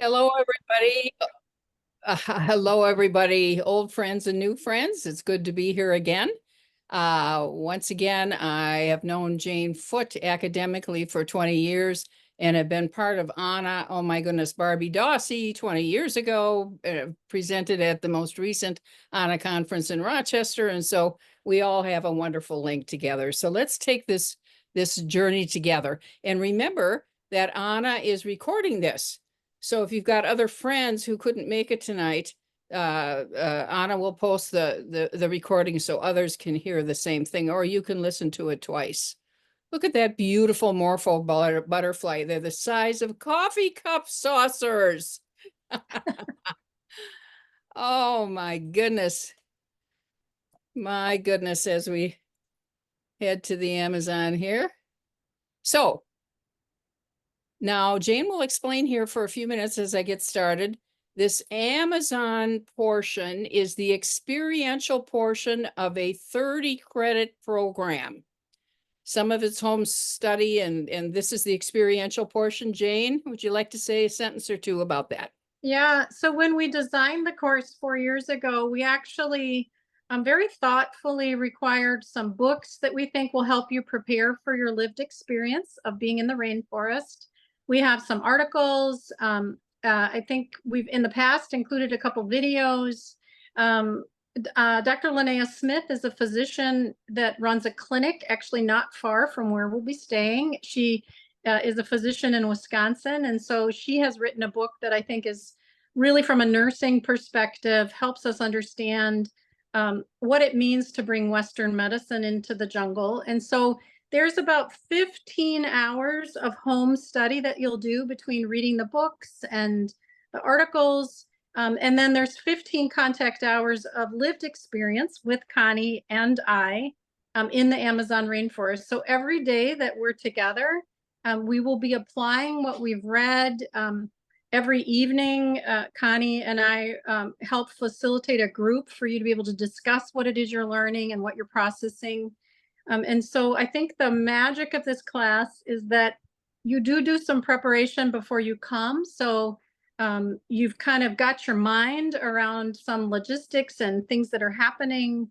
Hello, everybody. Hello, everybody, old friends and new friends. It's good to be here again. Once again, I have known Jane Foote academically for 20 years and have been part of Anna, oh my goodness, Barbie Dawsey 20 years ago, presented at the most recent Anna conference in Rochester. And so we all have a wonderful link together. So let's take this journey together. And remember that Anna is recording this. So if you've got other friends who couldn't make it tonight, Anna will post the recording so others can hear the same thing, or you can listen to it twice. Look at that beautiful morpho butterfly. They're the size of coffee cup saucers. Oh my goodness. My goodness, as we head to the Amazon here. So now Jane will explain here for a few minutes as I get started. This Amazon portion is the experiential portion of a 30 credit program. Some of it's home study, and this is the experiential portion. Jane, would you like to say a sentence or two about that? Yeah, so when we designed the course 4 years ago, we actually very thoughtfully required some books that we think will help you prepare for your lived experience of being in the rainforest. We have some articles. I think we've in the past included a couple videos. Dr. Linnea Smith is a physician that runs a clinic actually not far from where we'll be staying. She is a physician in Wisconsin. And so she has written a book that I think is really, from a nursing perspective, helps us understand what it means to bring Western medicine into the jungle. And so there's about 15 hours of home study that you'll do between reading the books and the articles. And then there's 15 contact hours of lived experience with Connie and I in the Amazon rainforest. So every day that we're together, we will be applying what we've read. Every evening, Connie and I help facilitate a group for you to be able to discuss what it is you're learning and what you're processing. And so I think the magic of this class is that you do some preparation before you come. So you've kind of got your mind around some logistics and things that are happening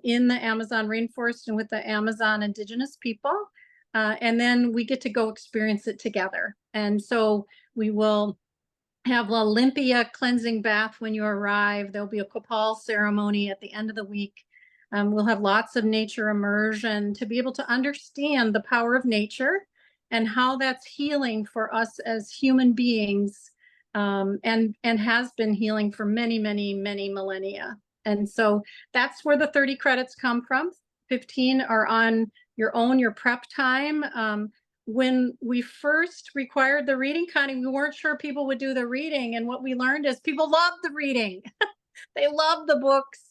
in the Amazon rainforest and with the Amazon indigenous people. And then we get to go experience it together. And so we will have Olympia cleansing bath when you arrive. There'll be a Kopal ceremony at the end of the week. We'll have lots of nature immersion to be able to understand the power of nature and how that's healing for us as human beings, and has been healing for many, many, many millennia. And so that's where the 30 credits come from. 15 are on your prep time. When we first required the reading, Connie, we weren't sure people would do the reading. And what we learned is people love the reading. They love the books.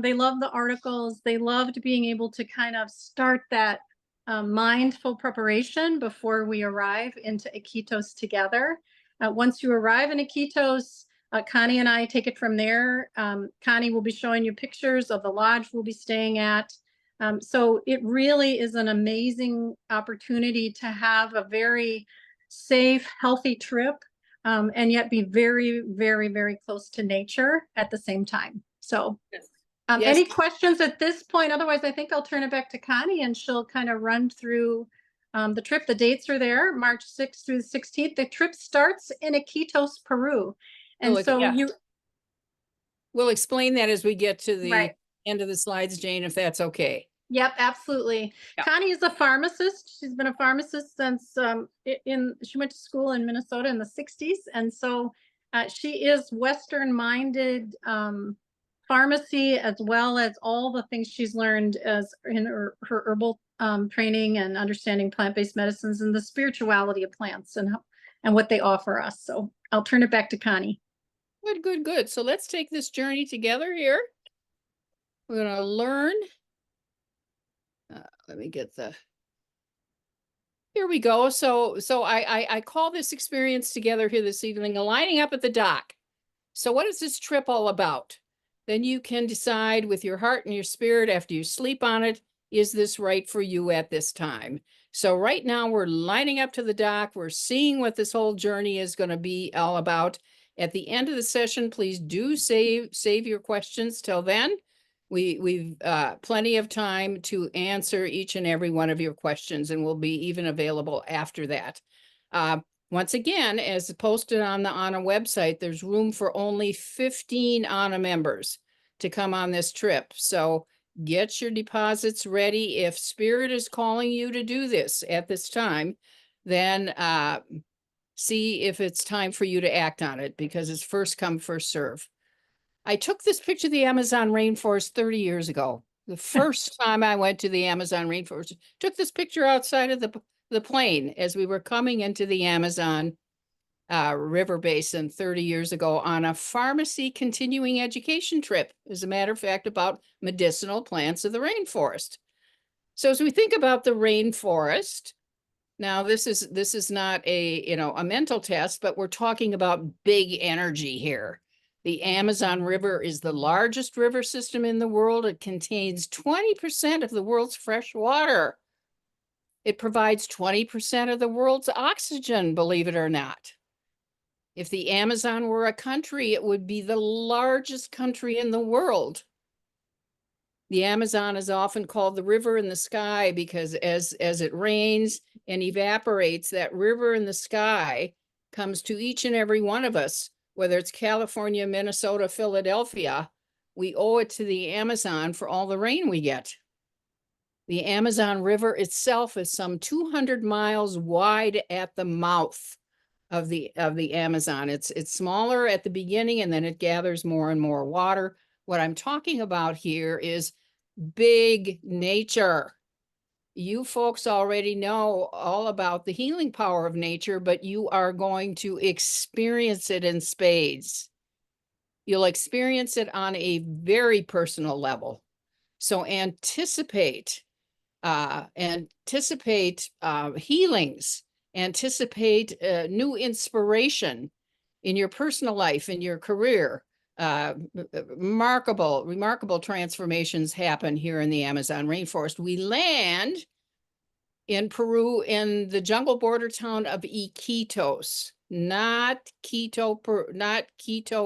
They love the articles. They loved being able to kind of start that mindful preparation before we arrive into Iquitos together. Once you arrive in Iquitos, Connie and I take it from there. Connie will be showing you pictures of the lodge we'll be staying at. So it really is an amazing opportunity to have a very safe, healthy trip, and yet be very, very, very close to nature at the same time. So Yes. any questions at this point? Otherwise, I think I'll turn it back to Connie and she'll kind of run through the trip. The dates are there, March 6th through the 16th. The trip starts in Iquitos, Peru. And so we'll explain that as we get to the right. end of the slides, Jane, if that's okay. Yep, absolutely. Yeah. Connie is a pharmacist. She's been a pharmacist since she went to school in Minnesota in the 60s. And so she is Western-minded pharmacy, as well as all the things she's learned as in her herbal training and understanding plant-based medicines and the spirituality of plants and what they offer us. So I'll turn it back to Connie. Good. So let's take this journey together here. We're going to learn. Let me get here we go. So I call this experience together here this evening, aligning up at the dock. So what is this trip all about? Then you can decide with your heart and your spirit after you sleep on it, is this right for you at this time? So right now we're lining up to the dock. We're seeing what this whole journey is going to be all about. At the end of the session, please do save your questions till then. We've plenty of time to answer each and every one of your questions, and we'll be even available after that. Once again, as posted on the ANA website, there's room for only 15 ANA members to come on this trip. So get your deposits ready. If Spirit is calling you to do this at this time, then see if it's time for you to act on it, because it's first come, first serve. I took this picture of the Amazon rainforest 30 years ago. The first time I went to the Amazon rainforest, took this picture outside of the plane as we were coming into the Amazon river basin 30 years ago on a pharmacy continuing education trip, as a matter of fact, about medicinal plants of the rainforest. So as we think about the rainforest, now this is not a mental test, but we're talking about big energy here. The Amazon River is the largest river system in the world. It contains 20% of the world's fresh water. It provides 20% of the world's oxygen, believe it or not. If the Amazon were a country, it would be the largest country in the world. The Amazon is often called the river in the sky because as it rains and evaporates, that river in the sky comes to each and every one of us, whether it's California, Minnesota, Philadelphia. We owe it to the Amazon for all the rain we get. The Amazon River itself is some 200 miles wide at the mouth of the Amazon. It's smaller at the beginning, and then it gathers more and more water. What I'm talking about here is big nature. You folks already know all about the healing power of nature, but you are going to experience it in spades. You'll experience it on a very personal level. So anticipate healings, anticipate new inspiration in your personal life, in your career. Remarkable transformations happen here in the Amazon rainforest. We land in Peru in the jungle border town of Iquitos, not Quito,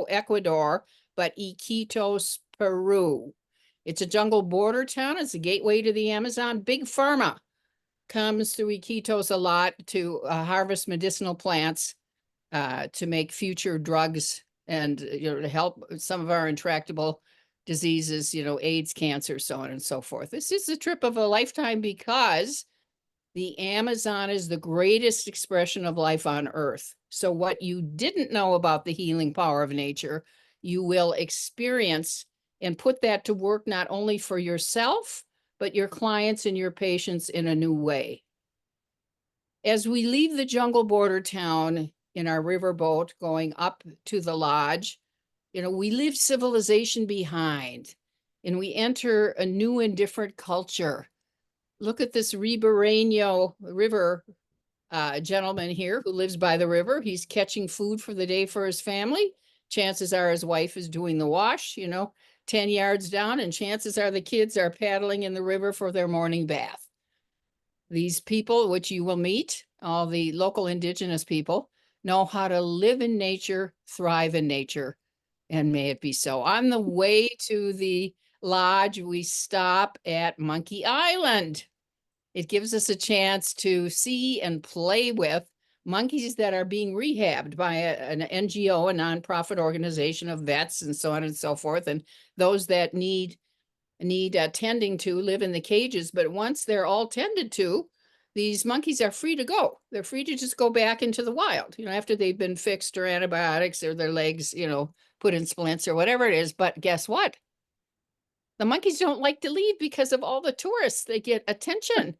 Ecuador, but Iquitos, Peru. It's a jungle border town. It's a gateway to the Amazon. Big Pharma comes through Iquitos a lot to harvest medicinal plants to make future drugs and to help some of our intractable diseases, AIDS, cancer, so on and so forth. This is a trip of a lifetime because the Amazon is the greatest expression of life on Earth. So what you didn't know about the healing power of nature, you will experience and put that to work not only for yourself, but your clients and your patients in a new way. As we leave the jungle border town in our riverboat going up to the lodge, we leave civilization behind and we enter a new and different culture. Look at this Ribereño River gentleman here who lives by the river. He's catching food for the day for his family. Chances are his wife is doing the wash, 10 yards down, and chances are the kids are paddling in the river for their morning bath. These people, which you will meet, all the local indigenous people, know how to live in nature, thrive in nature, and may it be so. On the way to the lodge, we stop at Monkey Island. It gives us a chance to see and play with monkeys that are being rehabbed by an NGO, a nonprofit organization of vets and so on and so forth. And those that need tending to live in the cages. But once they're all tended to, these monkeys are free to go. They're free to just go back into the wild, after they've been fixed or antibiotics or their legs, put in splints or whatever it is. But guess what? The monkeys don't like to leave because of all the tourists. They get attention.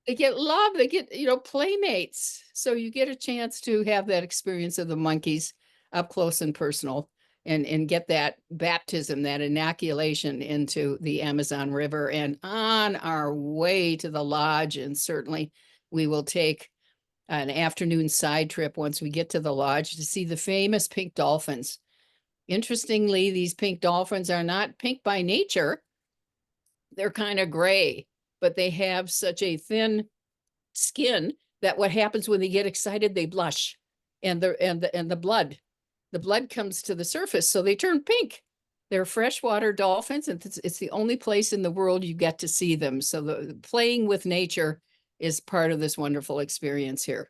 They get love. They get, playmates. So you get a chance to have that experience of the monkeys up close and personal and get that baptism, that inoculation into the Amazon River. And on our way to the lodge, and certainly we will take an afternoon side trip once we get to the lodge to see the famous pink dolphins. Interestingly, these pink dolphins are not pink by nature. They're kind of gray, but they have such a thin skin that what happens when they get excited, they blush, and the blood comes to the surface, so they turn pink. They're freshwater dolphins, and it's the only place in the world you get to see them. So the playing with nature is part of this wonderful experience here.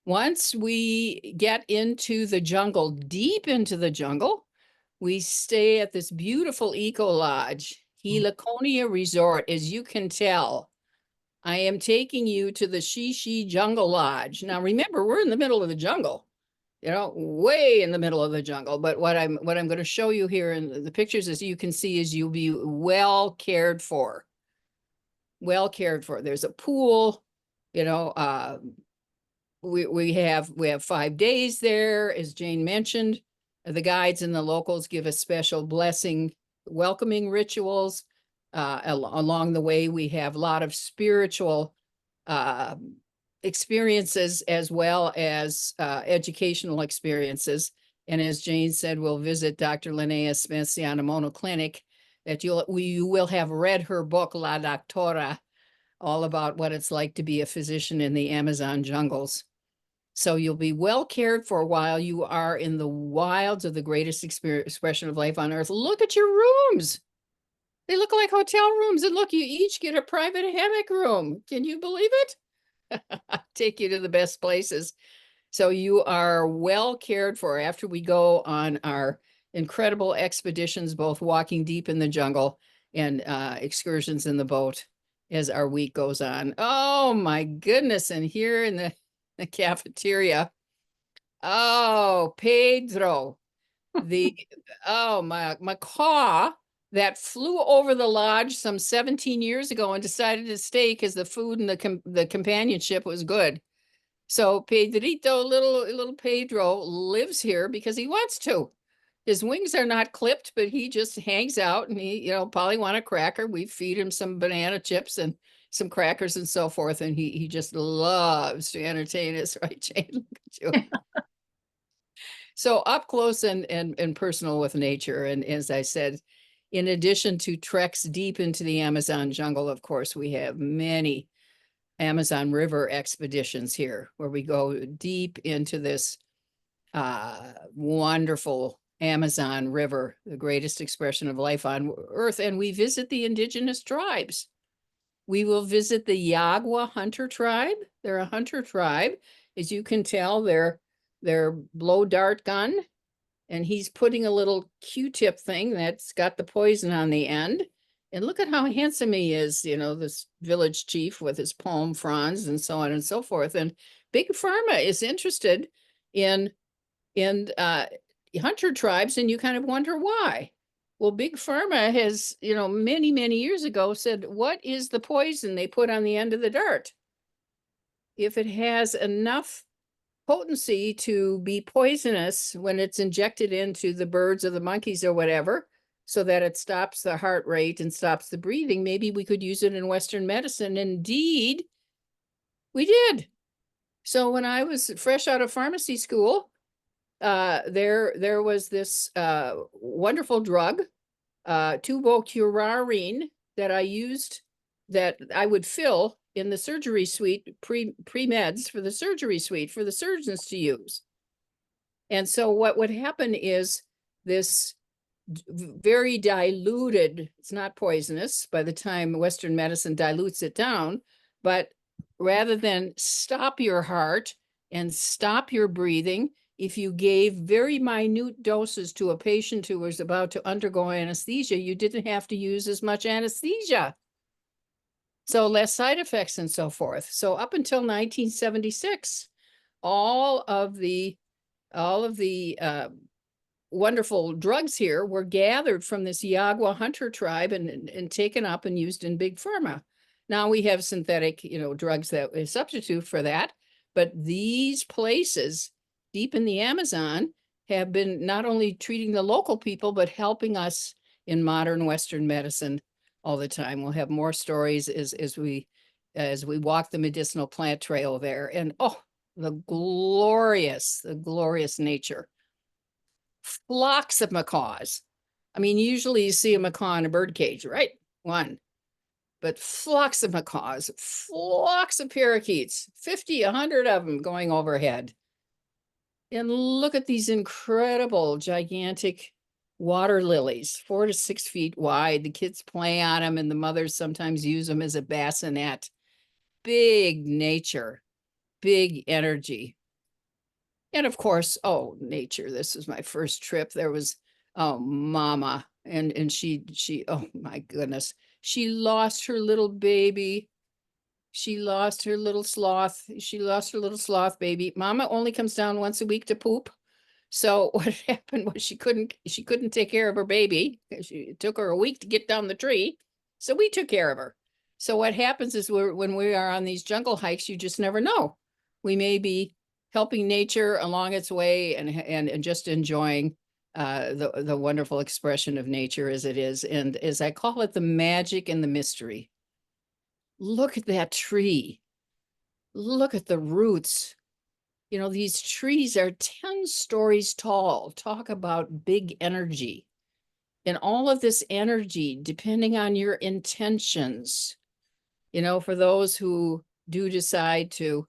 Once we get into the jungle, deep into the jungle, we stay at this beautiful eco lodge, Heliconia Resort. As you can tell, I am taking you to the Shishi Jungle Lodge. Now, remember, we're in the middle of the jungle, way in the middle of the jungle. But what I'm going to show you here in the pictures, as you can see, is you'll be well cared for. Well cared for. There's a pool, we have 5 days there, as Jane mentioned. The guides and the locals give a special blessing, welcoming rituals. Along the way, we have a lot of spiritual experiences as well as educational experiences. And as Jane said, we'll visit Dr. Linnea Smith's Yanamono Clinic, that you will have read her book, La Doctora, all about what it's like to be a physician in the Amazon jungles. So you'll be well cared for while you are in the wilds of the greatest expression of life on earth. Look at your rooms. They look like hotel rooms. And look, you each get a private hammock room. Can you believe it? Take you to the best places. So you are well cared for after we go on our incredible expeditions, both walking deep in the jungle and excursions in the boat as our week goes on. Oh my goodness. And here in the cafeteria, oh, Pedro, my macaw that flew over the lodge some 17 years ago and decided to stay because the food and the companionship was good. So Pedrito, little Pedro, lives here because he wants to. His wings are not clipped, but he just hangs out, and he, probably want a cracker. We feed him some banana chips and some crackers and so forth, and he just loves to entertain us, right, Jane? Look at you. So up close and personal with nature. And as I said, in addition to treks deep into the Amazon jungle, of course, we have many Amazon River expeditions here, where we go deep into this wonderful Amazon River, the greatest expression of life on earth. And we visit the indigenous tribes. We will visit the Yagua hunter tribe. They're a hunter tribe. As you can tell, they're blow dart gun, and he's putting a little Q-tip thing that's got the poison on the end. And look at how handsome he is, this village chief with his palm fronds and so on and so forth. And Big Pharma is interested in hunter tribes, and you kind of wonder why. Well, Big Pharma has, many, many years ago said, what is the poison they put on the end of the dart? If it has enough potency to be poisonous when it's injected into the birds or the monkeys or whatever, so that it stops the heart rate and stops the breathing, maybe we could use it in Western medicine. Indeed, we did. So when I was fresh out of pharmacy school, there was this wonderful drug, tubocurarine, that I used, that I would fill in the surgery suite, pre-meds for the surgery suite for the surgeons to use. And so what would happen is this very diluted, it's not poisonous by the time Western medicine dilutes it down, but rather than stop your heart and stop your breathing, if you gave very minute doses to a patient who was about to undergo anesthesia, you didn't have to use as much anesthesia. So less side effects and so forth. So up until 1976, all of the wonderful drugs here were gathered from this Yagua hunter tribe and taken up and used in Big Pharma. Now we have synthetic, drugs that is substitute for that, but these places deep in the Amazon have been not only treating the local people, but helping us in modern Western medicine all the time. We'll have more stories as we walk the medicinal plant trail there. And the glorious nature. Flocks of macaws. I mean, usually you see a macaw in a bird cage, right? One. but flocks of macaws, flocks of parakeets, 50, 100 of them going overhead. And look at these incredible, gigantic water lilies, 4 to 6 feet wide. The kids play on them, and the mothers sometimes use them as a bassinet. Big nature, big energy. And of course, oh, nature. This was my first trip. There was, oh, mama. And she, oh my goodness, she lost her little baby. She lost her little sloth. She lost her little sloth baby. Mama only comes down once a week to poop. So what happened was she couldn't take care of her baby. It took her a week to get down the tree. So we took care of her. So what happens is when we are on these jungle hikes, you just never know. We may be helping nature along its way and just enjoying the wonderful expression of nature as it is. And as I call it, the magic and the mystery. Look at that tree. Look at the roots. You know, these trees are 10 stories tall. Talk about big energy. And all of this energy, depending on your intentions, you know, for those who do decide to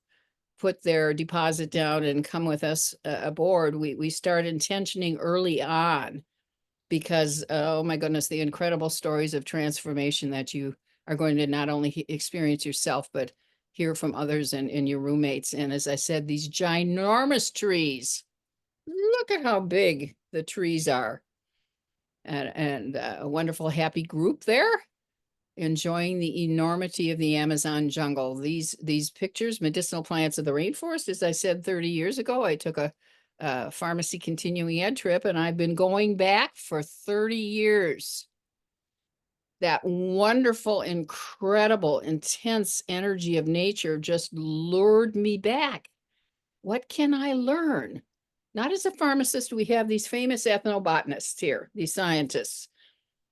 put their deposit down and come with us aboard, we start intentioning early on because, oh my goodness, the incredible stories of transformation that you are going to not only experience yourself, but hear from others and your roommates. And as I said, these ginormous trees, look at how big the trees are. And a wonderful, happy group there, enjoying the enormity of the Amazon jungle. These pictures, medicinal plants of the rainforest, as I said 30 years ago, I took a pharmacy continuing ed trip, and I've been going back for 30 years. That wonderful, incredible, intense energy of nature just lured me back. What can I learn? Not as a pharmacist, we have these famous ethnobotanists here, these scientists,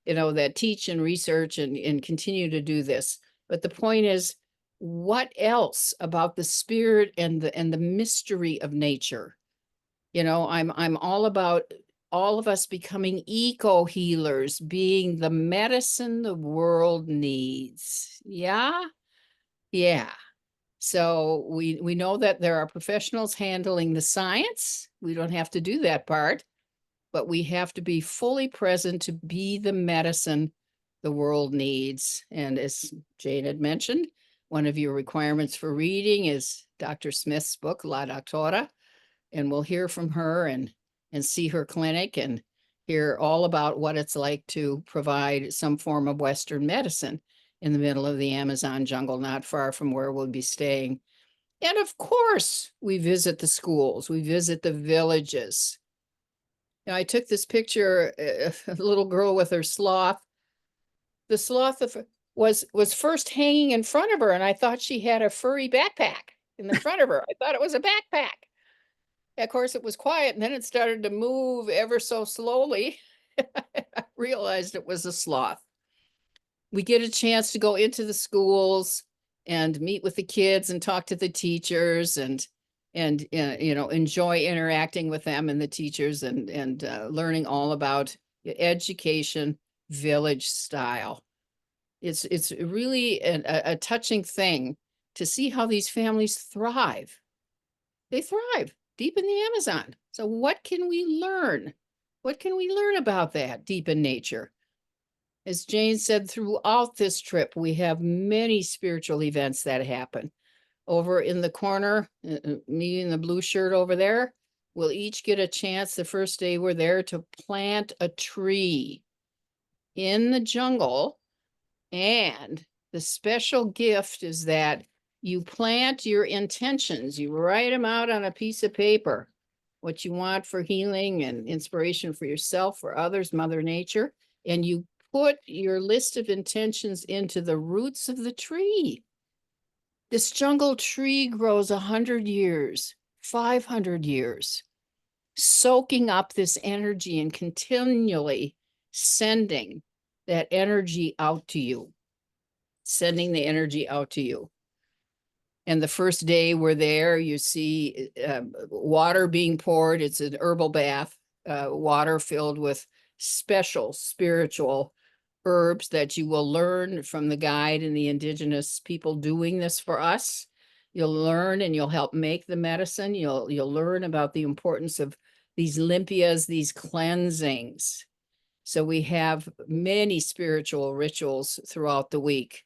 you know, that teach and research and continue to do this. But the point is, what else about the spirit and the mystery of nature? You know, I'm all about all of us becoming eco healers, being the medicine the world needs. Yeah. Yeah. So we know that there are professionals handling the science. We don't have to do that part, but we have to be fully present to be the medicine the world needs. And as Jane had mentioned, one of your requirements for reading is Dr. Smith's book, La Doctora, and we'll hear from her and see her clinic and hear all about what it's like to provide some form of Western medicine in the middle of the Amazon jungle, not far from where we'll be staying. And of course, we visit the schools, we visit the villages. You know, I took this picture, a little girl with her sloth. The sloth was first hanging in front of her, and I thought she had a furry backpack in the front of her. I thought it was a backpack. Of course, it was quiet, and then it started to move ever so slowly. I realized it was a sloth. We get a chance to go into the schools and meet with the kids and talk to the teachers and you know, enjoy interacting with them and the teachers and learning all about education village style. It's really a touching thing to see how these families thrive. They thrive deep in the Amazon. So what can we learn? What can we learn about that deep in nature? As Jane said, throughout this trip, we have many spiritual events that happen. Over in the corner, me in the blue shirt over there, we'll each get a chance the first day we're there to plant a tree in the jungle. And the special gift is that you plant your intentions. You write them out on a piece of paper, what you want for healing and inspiration for yourself, for others, Mother Nature, and you put your list of intentions into the roots of the tree. This jungle tree grows 100 years, 500 years, soaking up this energy and continually sending that energy out to you, sending the energy out to you. And the first day we're there, you see water being poured. It's an herbal bath, water filled with special spiritual herbs that you will learn from the guide and the indigenous people doing this for us. You'll learn and you'll help make the medicine. You'll learn about the importance of these limpias, these cleansings. So we have many spiritual rituals throughout the week.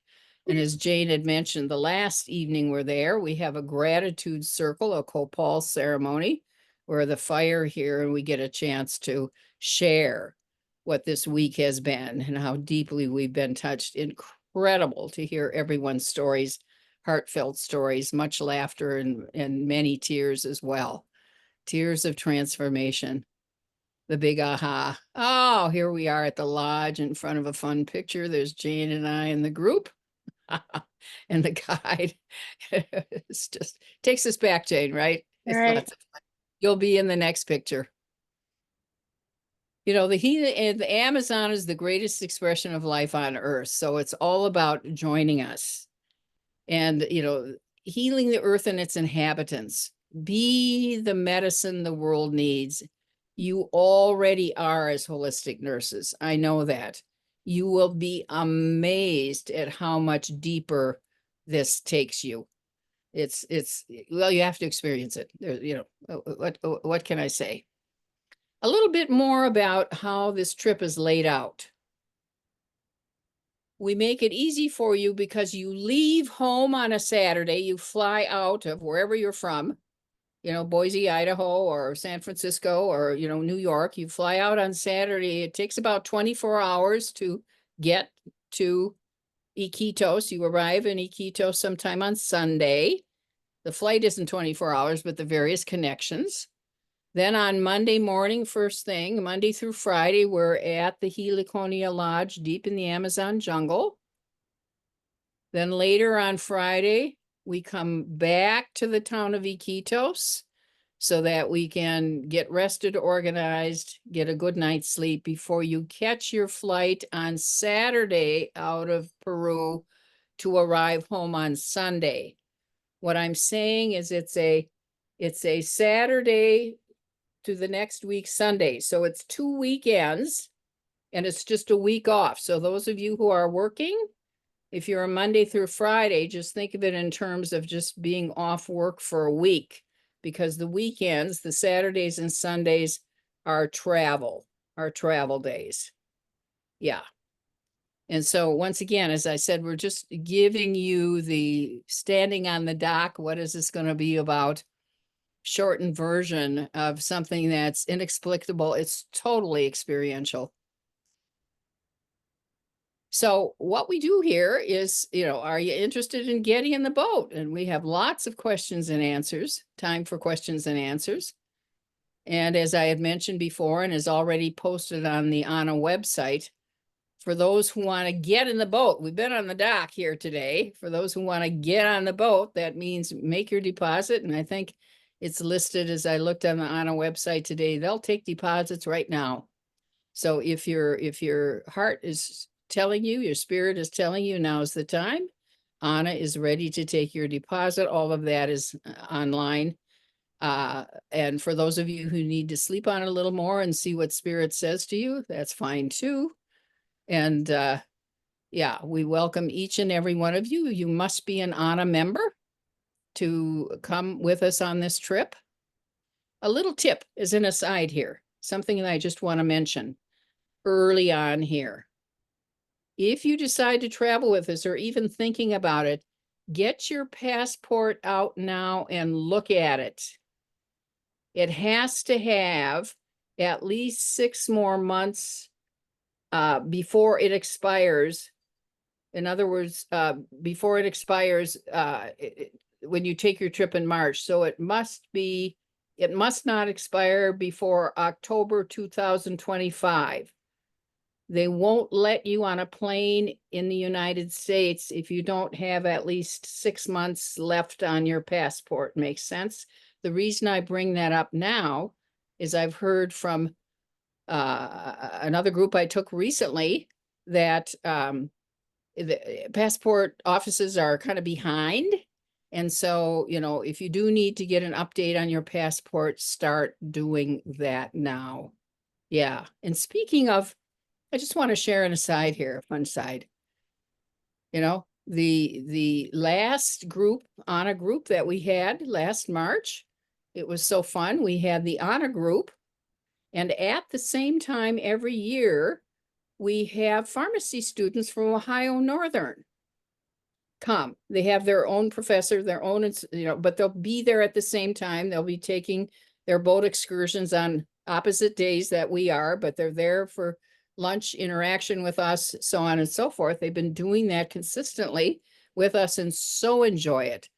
And as Jane had mentioned, the last evening we're there, we have a gratitude circle, a copal ceremony, where the fire here, and we get a chance to share what this week has been and how deeply we've been touched. Incredible to hear everyone's stories, heartfelt stories, much laughter and many tears as well. Tears of transformation. The big aha. Oh, here we are at the lodge in front of a fun picture. There's Jane and I in the group. And the guide. It's just takes us back, Jane, right? It's Right. lots of fun. You'll be in the next picture. The Amazon is the greatest expression of life on earth. So it's all about joining us and, healing the earth and its inhabitants. Be the medicine the world needs. You already are as holistic nurses. I know that. You will be amazed at how much deeper this takes you. Well, you have to experience it. What can I say? A little bit more about how this trip is laid out. We make it easy for you because you leave home on a Saturday, you fly out of wherever you're from, Boise, Idaho, or San Francisco, or, New York. You fly out on Saturday. It takes about 24 hours to get to Iquitos. You arrive in Iquitos sometime on Sunday. The flight isn't 24 hours, but the various connections. Then on Monday morning, first thing, Monday through Friday, we're at the Heliconia Lodge deep in the Amazon jungle. Then later on Friday, we come back to the town of Iquitos so that we can get rested, organized, get a good night's sleep before you catch your flight on Saturday out of Peru to arrive home on Sunday. What I'm saying is it's a Saturday to the next week, Sunday. So it's 2 weekends and it's just a week off. So those of you who are working, if you're a Monday through Friday, just think of it in terms of just being off work for a week, because the weekends, the Saturdays and Sundays are travel days. Yeah. And so once again, as I said, we're just giving you the standing on the dock. What is this going to be about? Shortened version of something that's inexplicable. It's totally experiential. So what we do here is, are you interested in getting in the boat? And we have lots of questions and answers, time for questions and answers. And as I had mentioned before, and is already posted on the ANA website, for those who want to get in the boat, we've been on the dock here today. For those who want to get on the boat, that means make your deposit. And I think it's listed, as I looked on the ANA website today, they'll take deposits right now. So if your heart is telling you, your spirit is telling you now's the time, ANA is ready to take your deposit. All of that is online. And for those of you who need to sleep on it a little more and see what spirit says to you, that's fine too. And yeah, we welcome each and every one of you. You must be an ANA member to come with us on this trip. A little tip is an aside here, something that I just want to mention early on here. If you decide to travel with us or even thinking about it, get your passport out now and look at it. It has to have at least 6 more months before it expires. In other words, before it expires, when you take your trip in March. So it must not expire before October 2025. They won't let you on a plane in the United States if you don't have at least 6 months left on your passport. Makes sense? The reason I bring that up now is I've heard from another group I took recently that the passport offices are kind of behind. And so, if you do need to get an update on your passport, start doing that now. Yeah. And speaking of I just want to share an aside here, a fun side. You know, the last group, honor group that we had last March, it was so fun. We had the honor group, and at the same time every year, we have pharmacy students from Ohio Northern come. They have their own professor, their own, but they'll be there at the same time. They'll be taking their boat excursions on opposite days that we are, but they're there for lunch interaction with us, so on and so forth. They've been doing that consistently with us and so enjoy it.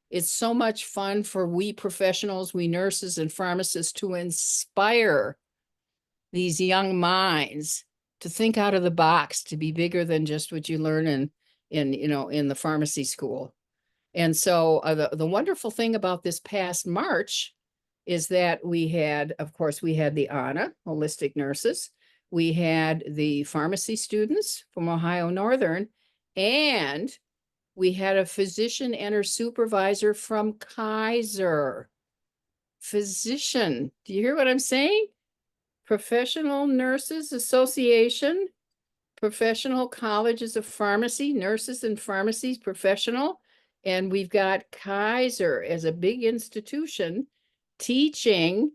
It's so much fun for we professionals, we nurses and pharmacists to inspire these young minds to think out of the box, to be bigger than just what you learn in the pharmacy school. And so the wonderful thing about this past March is that we had, of course, we had the ANA, holistic nurses. We had the pharmacy students from Ohio Northern, and we had a physician and her supervisor from Kaiser. Physician, do you hear what I'm saying? Professional Nurses Association, Professional Colleges of Pharmacy, Nurses and Pharmacies Professional. And we've got Kaiser as a big institution teaching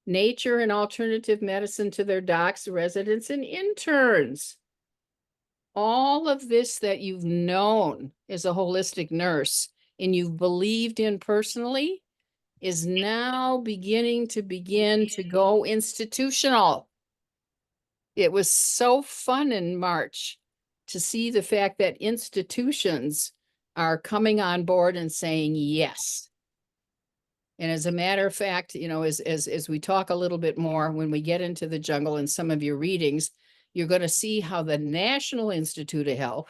nature and alternative medicine to their docs, residents, and interns. All of this that you've known as a holistic nurse and you've believed in personally is now beginning to go institutional. It was so fun in March to see the fact that institutions are coming on board and saying yes. And as a matter of fact, as we talk a little bit more when we get into the jungle in some of your readings, you're going to see how the National Institute of Health,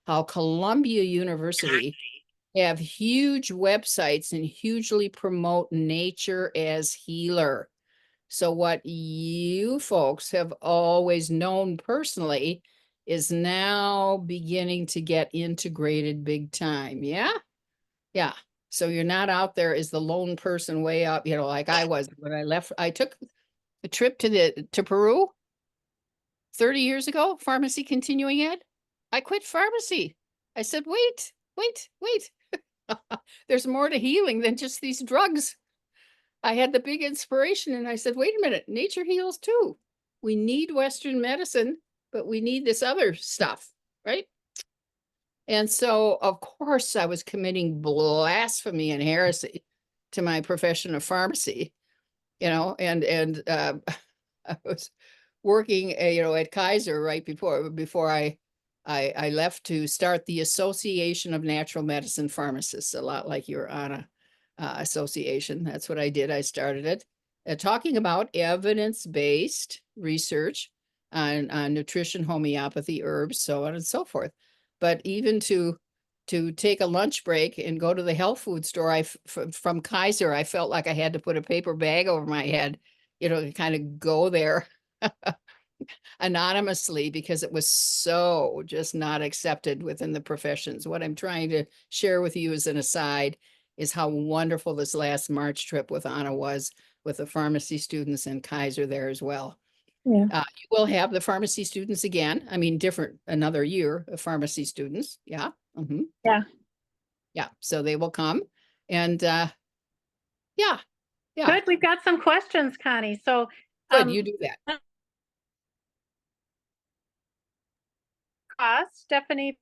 how Columbia University have huge websites and hugely promote nature as healer. So what you folks have always known personally is now beginning to get integrated big time. Yeah. Yeah. So you're not out there as the lone person way up, like I was when I left. I took a trip to Peru 30 years ago, pharmacy continuing ed. I quit pharmacy. I said, wait. There's more to healing than just these drugs. I had the big inspiration and I said, wait a minute, nature heals too. We need Western medicine, but we need this other stuff, right? And so, of course, I was committing blasphemy and heresy to my profession of pharmacy, and I was working, at Kaiser right before I left to start the Association of Natural Medicine Pharmacists, a lot like your ANA association. That's what I did. I started it, talking about evidence-based research on nutrition, homeopathy, herbs, so on and so forth. But even to take a lunch break and go to the health food store, from Kaiser, I felt like I had to put a paper bag over my head, to kind of go there anonymously because it was so just not accepted within the professions. What I'm trying to share with you as an aside is how wonderful this last March trip with Anna was, with the pharmacy students and Kaiser there as well. Yeah. You will have the pharmacy students again. I mean, another year of pharmacy students. Yeah. Yeah. Yeah. So they will come. And yeah. Good. We've got some questions, Connie. So good, you do that. Cost, Stephanie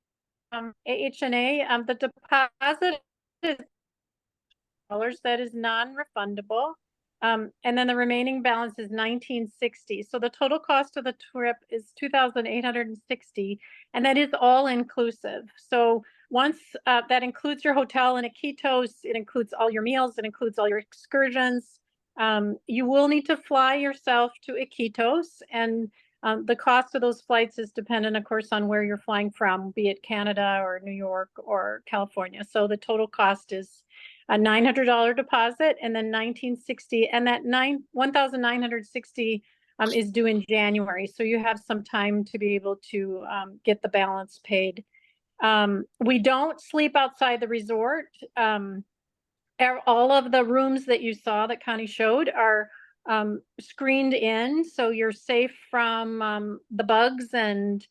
from AHNA, the deposit is dollars, that is non-refundable. And then the remaining balance is $1,960. So the total cost of the trip is $2,860, and that is all inclusive. So once that includes your hotel in Iquitos, it includes all your meals, it includes all your excursions. You will need to fly yourself to Iquitos, and the cost of those flights is dependent, of course, on where you're flying from, be it Canada or New York or California. So the total cost is a $900 deposit and then $1,960, and that $1,960 is due in January. So you have some time to be able to get the balance paid. We don't sleep outside the resort. All of the rooms that you saw that Connie showed are screened in, so you're safe from the bugs and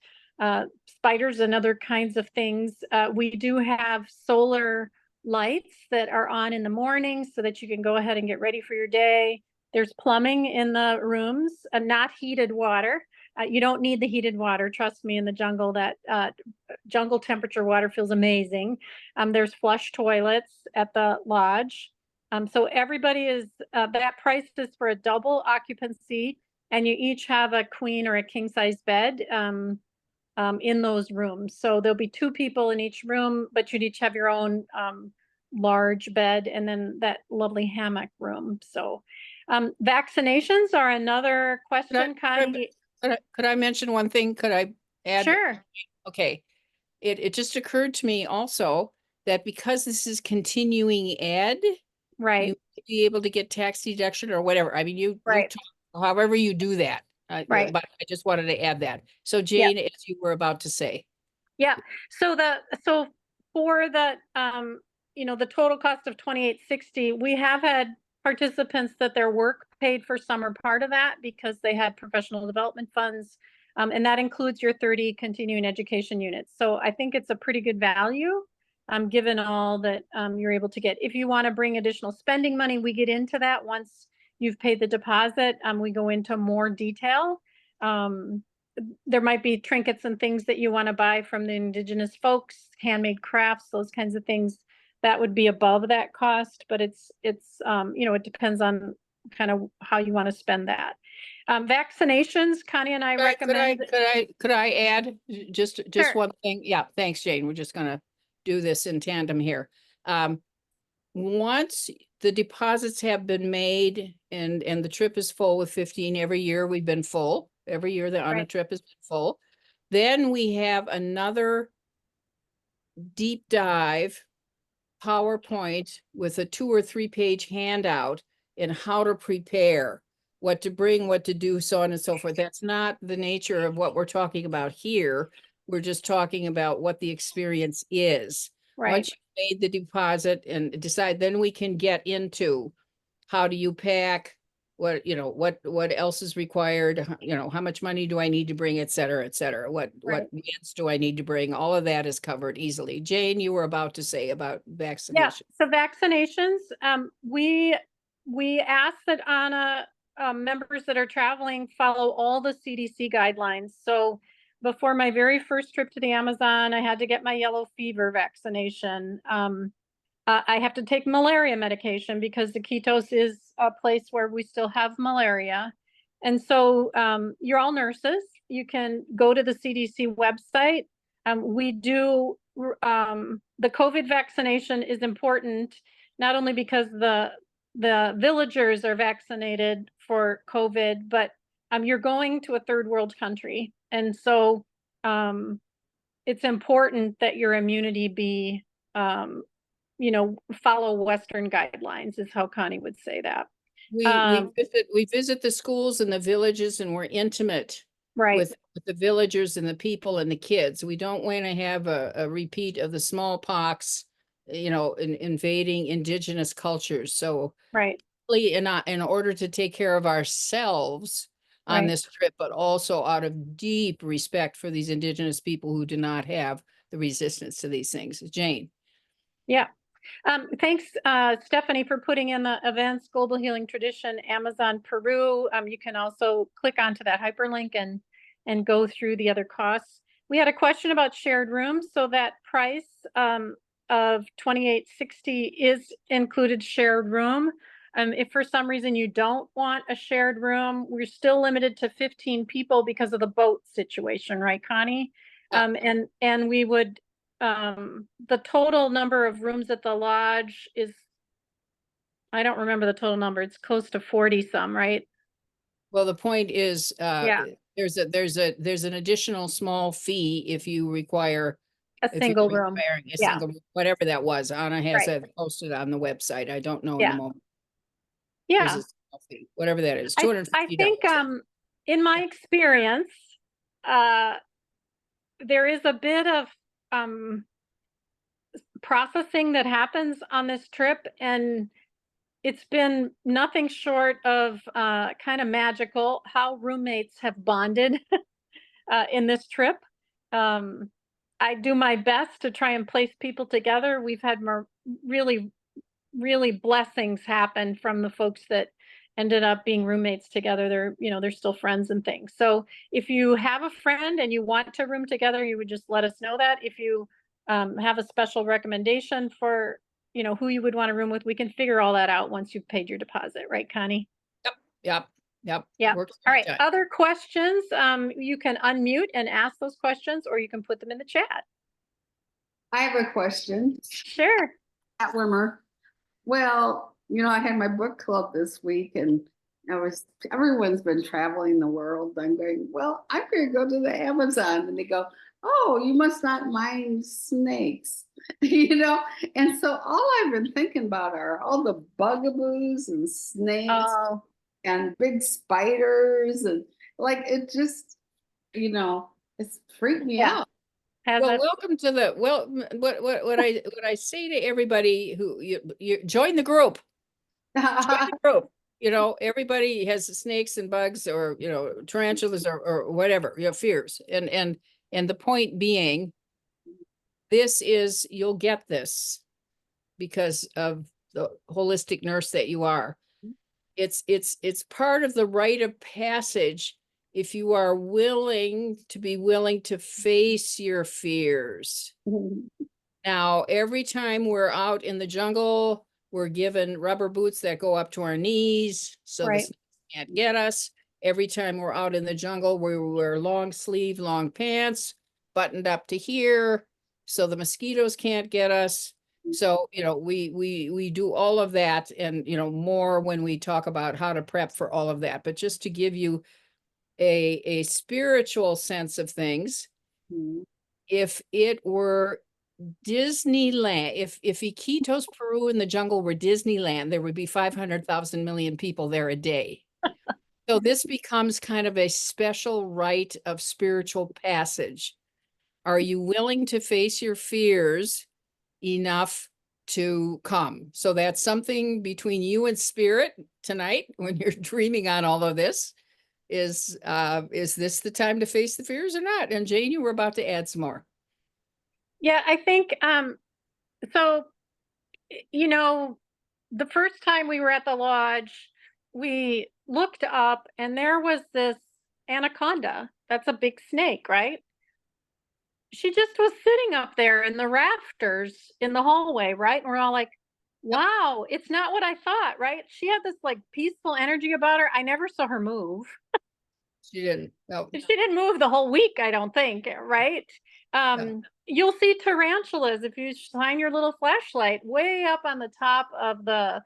spiders and other kinds of things. We do have solar lights that are on in the morning so that you can go ahead and get ready for your day. There's plumbing in the rooms, not heated water. You don't need the heated water. Trust me, in the jungle, that jungle temperature water feels amazing. There's flush toilets at the lodge. So everybody is, that price is for a double occupancy, and you each have a queen or a king size bed in those rooms. So there'll be 2 people in each room, but you'd each have your own large bed and then that lovely hammock room. So vaccinations are another question, Connie. Could I mention one thing? Could I add? Sure. Okay. It just occurred to me also that because this is continuing ed, Right. you may be able to get tax deduction or whatever. I mean, you Right. talk, however you do that. Right. But I just wanted to add that. So Yeah. Jane, as you were about to say. Yeah. So for the the total cost of 2860, we have had participants that their work paid for some or part of that because they had professional development funds. And that includes your 30 continuing education units. So I think it's a pretty good value, given all that you're able to get. If you want to bring additional spending money, we get into that once you've paid the deposit. We go into more detail. There might be trinkets and things that you want to buy from the indigenous folks, handmade crafts, those kinds of things that would be above that cost, but it depends on kind of how you want to spend that. Vaccinations, Connie and I recommend. Could I add just Sure. one thing? Yeah, thanks, Jane. We're just gonna do this in tandem here. Once the deposits have been made and the trip is full with 15 every year, we've been full. Every year that on a Right. trip has been full. Then we have another deep dive PowerPoint with a 2 or 3 page handout in how to prepare, what to bring, what to do, so on and so forth. That's not the nature of what we're talking about here. We're just talking about what the experience is. Right. Once you've made the deposit and decide, then we can get into how do you pack, what else is required, how much money do I need to bring, et cetera, et cetera. What meds do I need to bring? All of that is covered easily. Jane, you were about to say about Yeah. vaccination. So vaccinations, we ask that ANA members that are traveling follow all the CDC guidelines. So before my very first trip to the Amazon, I had to get my yellow fever vaccination. I have to take malaria medication because the Iquitos is a place where we still have malaria. And so you're all nurses. You can go to the CDC website. We do the COVID vaccination is important, not only because the villagers are vaccinated for COVID, but you're going to a third world country. And so it's important that your immunity be follow Western guidelines, is how Connie would say that. We visit the schools and the villages, and we're intimate Right. with the villagers and the people and the kids. We don't want to have a repeat of the smallpox, invading indigenous cultures. So Right. in order to take care of ourselves on Right. this trip, but also out of deep respect for these indigenous people who do not have the resistance to these things. Jane. Yeah. Thanks, Stephanie, for putting in the events, Global Healing Tradition, Amazon Peru. You can also click onto that hyperlink and go through the other costs. We had a question about shared rooms. So that price of $28.60 is included shared room. If for some reason you don't want a shared room, we're still limited to 15 people because of the boat situation, right, Connie? And we would the total number of rooms at the lodge is, I don't remember the total number. It's close to 40 some, right? Well, the point is, Yeah. there's an additional small fee if you require, A if you're single room. requiring a Yeah. single, whatever that was. Anna has Right. it posted on the website. I don't know in the Yeah. moment. There's Yeah. a small fee, whatever that is, I think $250. in my experience, there is a bit of processing that happens on this trip, and it's been nothing short of kind of magical how roommates have bonded in this trip. Um, I do my best to try and place people together. We've had more really, really blessings happen from the folks that ended up being roommates together. They're, you know, they're still friends and things. So if you have a friend and you want to room together, you would just let us know that. If you have a special recommendation for, you know, who you would want to room with, we can figure all that out once you've paid your deposit, right, Connie? Yep, yep, yep. Yeah. Works All every right. time. Other questions? You can unmute and ask those questions, or you can put them in the chat. I have a question. Sure. At Wimmer. Well, I had my book club this week and everyone's been traveling the world. I'm going, well, I'm going to go to the Amazon. And they go, oh, you must not mind snakes, And so all I've been thinking about are all the bugaboos and snakes Oh, and big spiders. And like, it just, it's freaked me yeah. out. Has Well, it? welcome to the, what I say to everybody who you join the group. Join the group. Everybody has snakes and bugs or, tarantulas or whatever, fears. And the point being, you'll get this because of the holistic nurse that you are. It's part of the rite of passage if you are willing to face your fears. Now, every time we're out in the jungle, we're given rubber boots that go up to our knees so the Right. snakes can't get us. Every time we're out in the jungle, we wear long sleeve, long pants, buttoned up to here so the mosquitoes can't get us. So, we do all of that and, more when we talk about how to prep for all of that. But just to give you a spiritual sense of things, if it were Disneyland, if Iquitos, Peru and the jungle were Disneyland, there would be 500,000 million people there a day. So this becomes kind of a special rite of spiritual passage. Are you willing to face your fears enough to come? So that's something between you and spirit tonight when you're dreaming on all of this. Is this the time to face the fears or not? And Jane, you were about to add some more. Yeah, I think so, the first time we were at the lodge, we looked up and there was this anaconda. That's a big snake, right? She just was sitting up there in the rafters in the hallway, right? And we're all like, wow, it's not what I thought, right? She had this like peaceful energy about her. I never saw her move. She didn't. No. She didn't move the whole week, I don't think, right? You'll see tarantulas if you shine your little flashlight way up on the top of the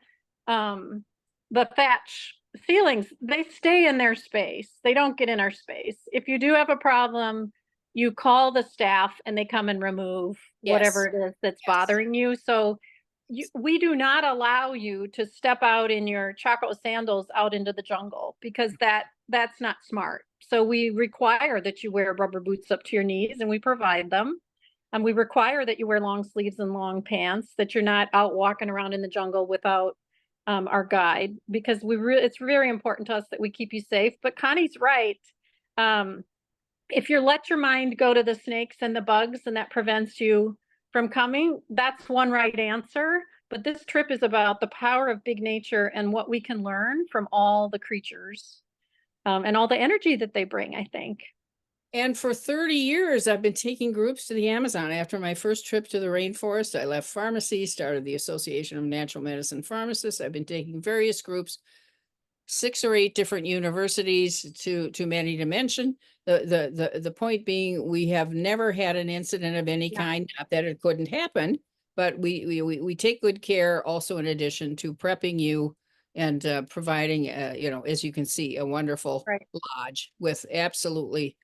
thatch ceilings. They stay in their space. They don't get in our space. If you do have a problem, you call the staff and they come and remove whatever Yes. it is that's Yes. bothering you. So we do not allow you to step out in your Chaco sandals out into the jungle because that's not smart. So we require that you wear rubber boots up to your knees and we provide them. And we require that you wear long sleeves and long pants, that you're not out walking around in the jungle without our guide, because it's very important to us that we keep you safe. But Connie's right. If you let your mind go to the snakes and the bugs and that prevents you from coming, that's one right answer. But this trip is about the power of big nature and what we can learn from all the creatures and all the energy that they bring, I think. And for 30 years, I've been taking groups to the Amazon. After my first trip to the rainforest, I left pharmacy, started the Association of Natural Medicine Pharmacists. I've been taking various groups, 6 or 8 different universities, too many to mention. The point being, we have never had an incident of any kind, not that it couldn't happen, but we take good care also in addition to prepping you and providing, as you can see, a wonderful lodge with absolutely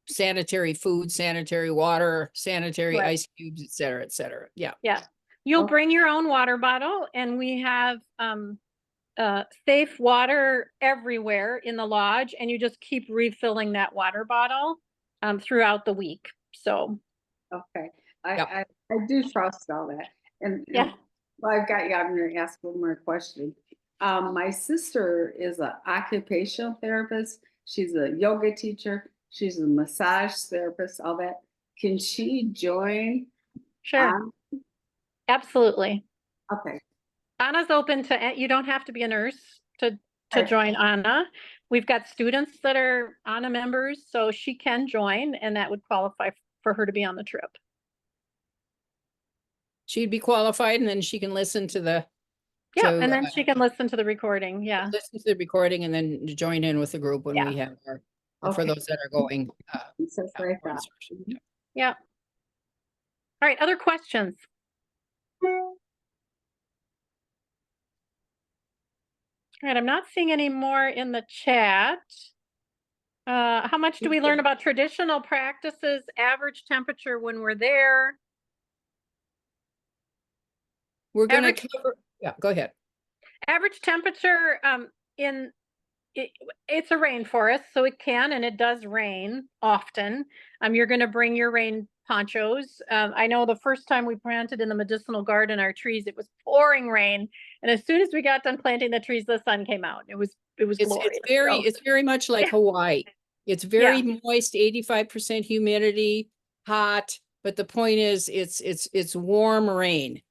sanitary food, sanitary water, sanitary ice cubes, et cetera, et cetera. Yeah. Yeah. You'll bring your own water bottle and we have safe water everywhere in the lodge and you just keep refilling that water bottle throughout the week. So okay. I do trust all that. And yeah. Well, I've got you. I'm going to ask one more question. My sister is an occupational therapist. She's a yoga teacher. She's a massage therapist, all that. Can she join? Sure, On? absolutely. Okay. Anna's open to, you don't have to be a nurse to Okay. join Anna. We've got students that are Anna members, so she can join, and that would qualify for her to be on the trip. She'd be qualified, and then she can listen to the Yeah, to and then she can listen to the recording. Yeah, listen to the recording and then join in with the group when Yeah. we have our, for Okay. those that are going. It's just what I for thought. instruction. Mhm. yeah. All right, other questions? All right, I'm not seeing any more in the chat. How much do we learn about traditional practices, average temperature when we're there? We're gonna Average- cover, yeah, go ahead. Average temperature in it's a rainforest, so it can and it does rain often. You're going to bring your rain ponchos. I know the first time we planted in the medicinal garden our trees, it was pouring rain, and as soon as we got done planting the trees, the sun came out. It was glorious. It's very much like Hawaii. It's very moist, 85% humidity, hot, but the point is it's warm rain.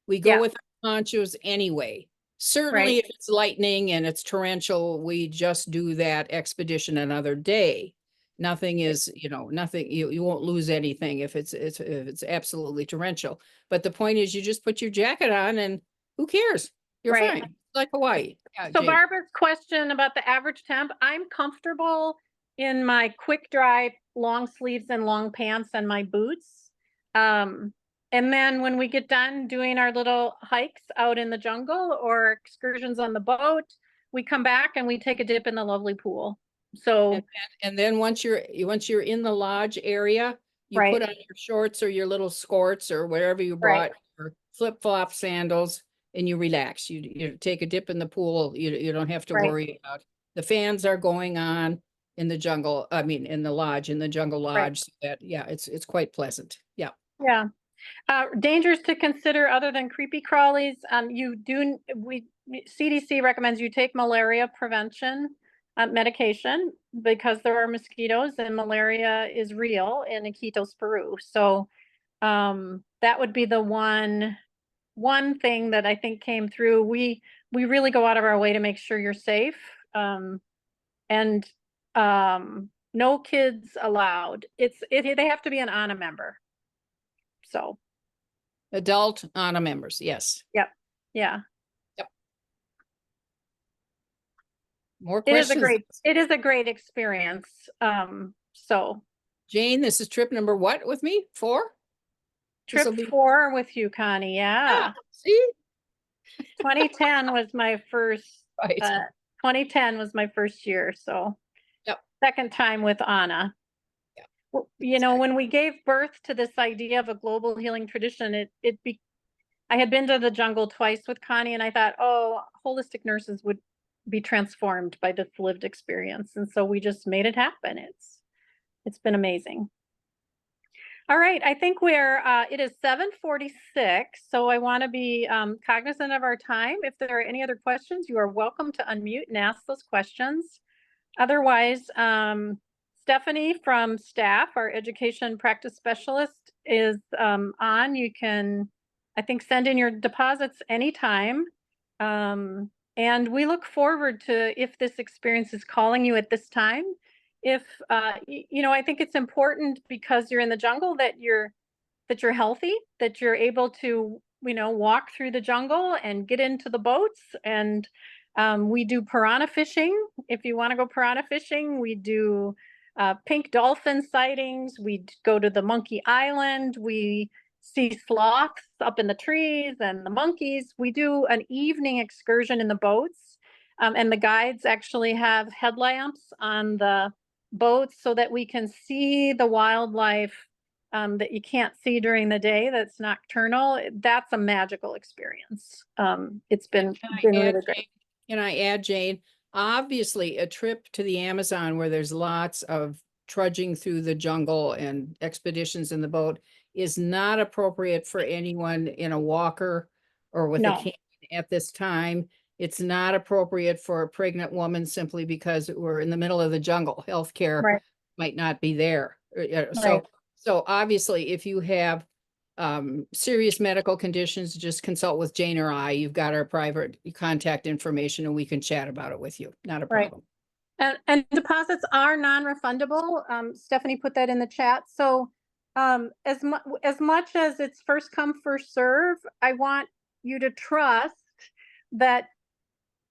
We go Yeah. with ponchos anyway. Certainly, Right. if it's lightning and it's torrential, we just do that expedition another day. Nothing is, nothing, you won't lose anything if it's absolutely torrential. But the point is you just put your jacket on and who cares? You're Right. fine. Like Hawaii. Yeah, So Jane. Barbara's question about the average temp, I'm comfortable in my quick dry long sleeves and long pants and my boots. And then when we get done doing our little hikes out in the jungle or excursions on the boat, we come back and we take a dip in the lovely pool. So And then once you're in the lodge area, you Right. put on your shorts or your little skirts or whatever you Right. brought, or flip-flop sandals, and you relax. You take a dip in the pool. You don't have to Right. worry about the fans are going on in the jungle. I mean, in the lodge, in the jungle Right. lodge. So that it's quite pleasant. Yeah. Yeah. Dangers to consider other than creepy crawlies. CDC recommends you take malaria prevention medication because there are mosquitoes and malaria is real in Iquitos, Peru. So that would be the one thing that I think came through. We really go out of our way to make sure you're safe. And no kids allowed. They have to be an ANA member. So Adult ANA members. Yes. Yep. Yeah. More It is a questions? great experience. So Jane, this is trip number what with me? 4? trip This'll be 4 with you, Connie. Yeah. see? 2010 was my first, Right. 2010 was my first year. So Yep. second time with Anna. Yeah. Well, when we gave birth to this idea of a global healing tradition, I had been to the jungle twice with Connie, and I thought, oh, holistic nurses would be transformed by this lived experience. And so we just made it happen. It's been amazing. All right, I think it is 7:46, so I want to be cognizant of our time. If there are any other questions, you are welcome to unmute and ask those questions. Otherwise, Stephanie from staff, our education practice specialist, is on. You can, I think, send in your deposits anytime. And we look forward to if this experience is calling you at this time. If I think it's important because you're in the jungle that you're healthy, that you're able to walk through the jungle and get into the boats. And we do piranha fishing. If you want to go piranha fishing, we do pink dolphin sightings. We go to the Monkey Island. We see sloths up in the trees and the monkeys. We do an evening excursion in the boats. And the guides actually have headlamps on the boats so that we can see the wildlife that you can't see during the day, that's nocturnal. That's a magical experience. It's been really great. Can I add, Jane? Obviously, a trip to the Amazon where there's lots of trudging through the jungle and expeditions in the boat is not appropriate for anyone in a walker or with a No. cane at this time. It's not appropriate for a pregnant woman simply because we're in the middle of the jungle. Healthcare Right. might not be there. Right. So obviously, if you have serious medical conditions, just consult with Jane or I. You've got our private contact information and we can chat about it with you. Not a Right. problem. And deposits are non-refundable. Stephanie put that in the chat. So as much as it's first come, first serve, I want you to trust that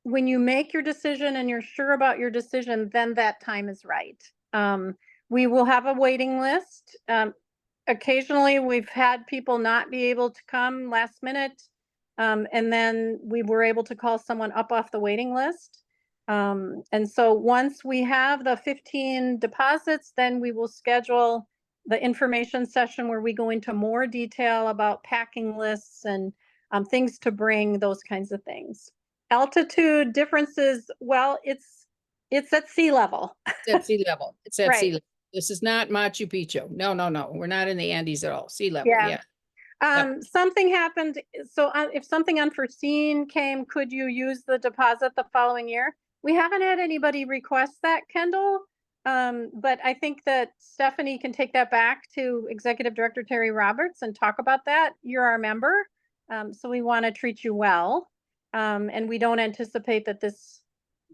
when you make your decision and you're sure about your decision, then that time is right. We will have a waiting list. Occasionally we've had people not be able to come last minute. And then we were able to call someone up off the waiting list. And so once we have the 15 deposits, then we will schedule the information session where we go into more detail about packing lists and things to bring, those kinds of things. Altitude differences, well, it's at sea level. It's at sea level. It's at sea Right. level. This is not Machu Picchu. No, no, no. We're not in the Andes at all. Sea level. Yeah. Yeah. Something happened. So if something unforeseen came, could you use the deposit the following year? We haven't had anybody request that, Kendall. But I think that Stephanie can take that back to Executive Director Terry Roberts and talk about that. You're our member. So we want to treat you well. And we don't anticipate that this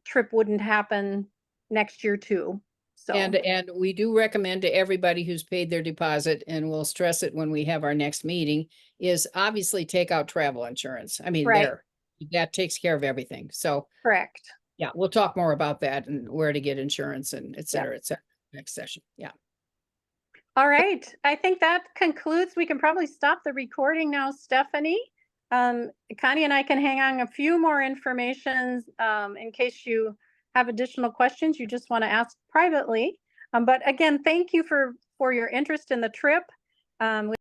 trip wouldn't happen next year too. So And we do recommend to everybody who's paid their deposit, and we'll stress it when we have our next meeting, is obviously take out travel insurance. I mean, Right. that takes care of everything. So correct. yeah, we'll talk more about that and where to get insurance and et cetera, next session. Yeah. All right. I think that concludes. We can probably stop the recording now, Stephanie. Connie and I can hang on a few more informations in case you have additional questions you just want to ask privately. But again, thank you for your interest in the trip.